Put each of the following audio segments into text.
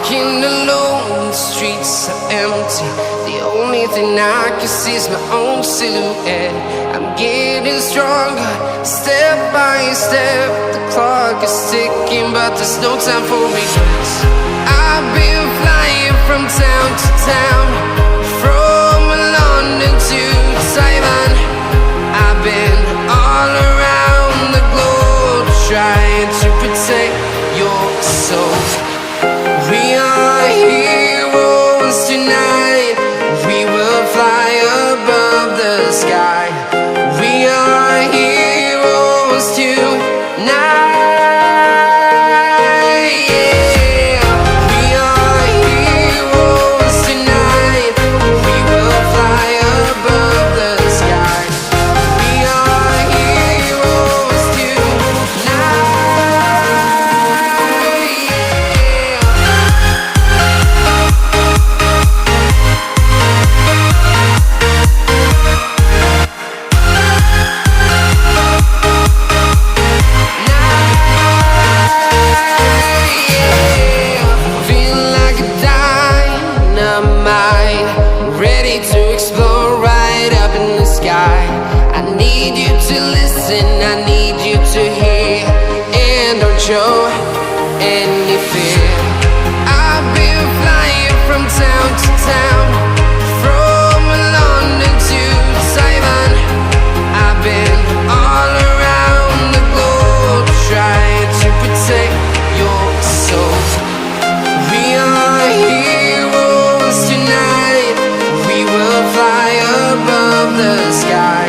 walking alone, the streets are empty. The only thing I can see is my own silhouette. I'm getting stronger, step by step. The clock is ticking, but there's no time for regrets. I've been flying from town to town, from London to Taiwan. I've been all around the globe, trying to protect your soul. We are heroes tonight. We will fly above the sky. We are heroes tonight. Yeah. We are heroes tonight. We will fly above the sky. We are heroes tonight. Feeling like a dynamite, ready to explode right up in the sky. I need you to listen, I need you to hear, and don't show any fear. I've been flying from town to town, from London to Taiwan. I've been all around the globe, trying to protect your soul. We are heroes tonight. We will fly above the sky.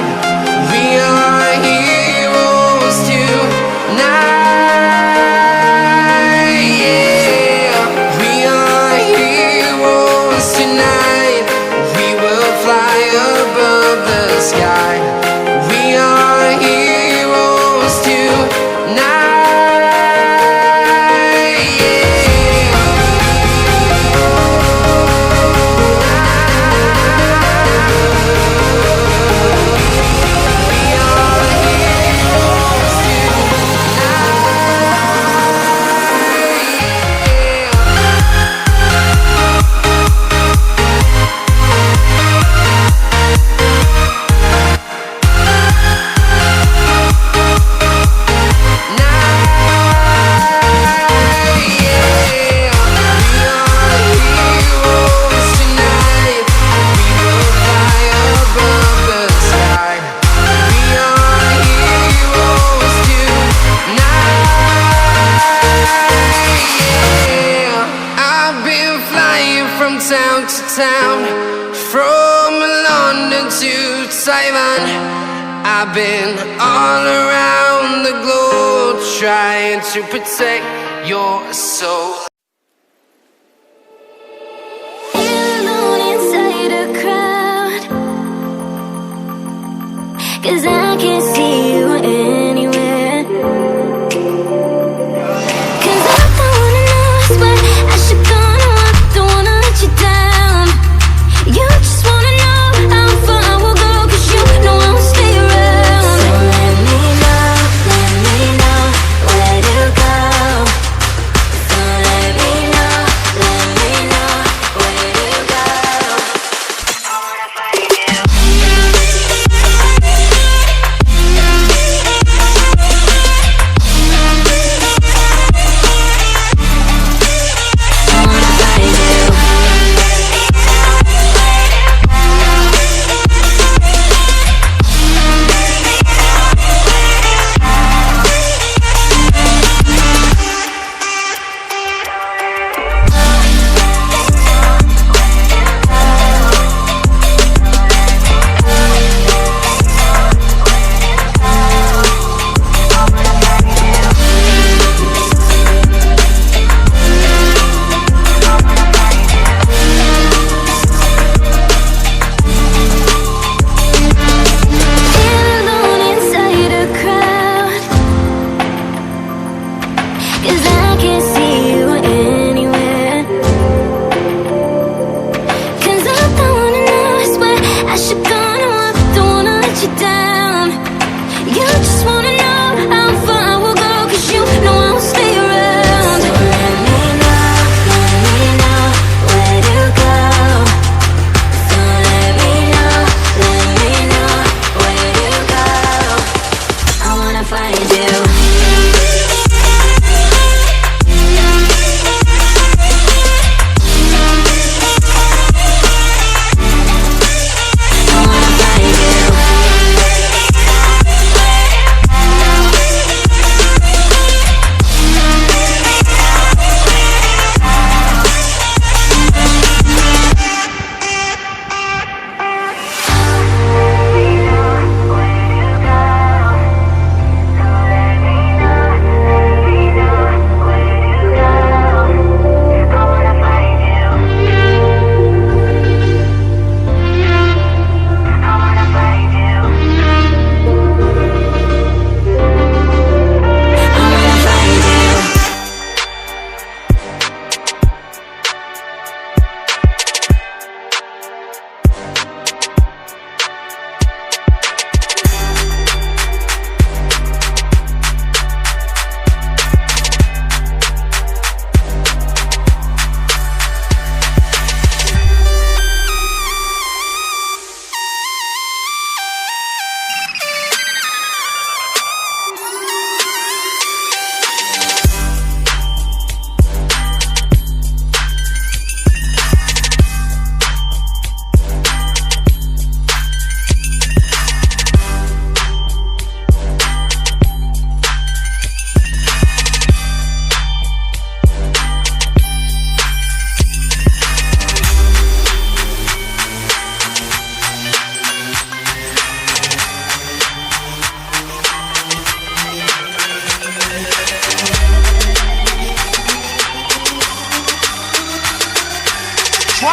We are heroes tonight. Yeah. We are heroes tonight. We will fly above the sky. We are heroes tonight. Town to town, from London to Taiwan. I've been all around the globe, trying to protect your soul. Alone inside a crowd, 'cause I can't see you anywhere. 'Cause I don't wanna know where I should go. No, I don't wanna let you down. You just wanna know how far I will go, 'cause you know I won't stay around. So let me know where to go. So let me know where to go. I wanna find you.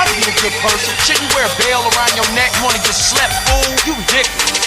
Try to be a good person. Shouldn't wear a veil around your neck. Wanna get slept, fool? You ridiculous.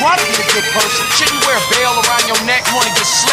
Try to be a good person. Shouldn't wear a veil around your neck. Wanna get slept.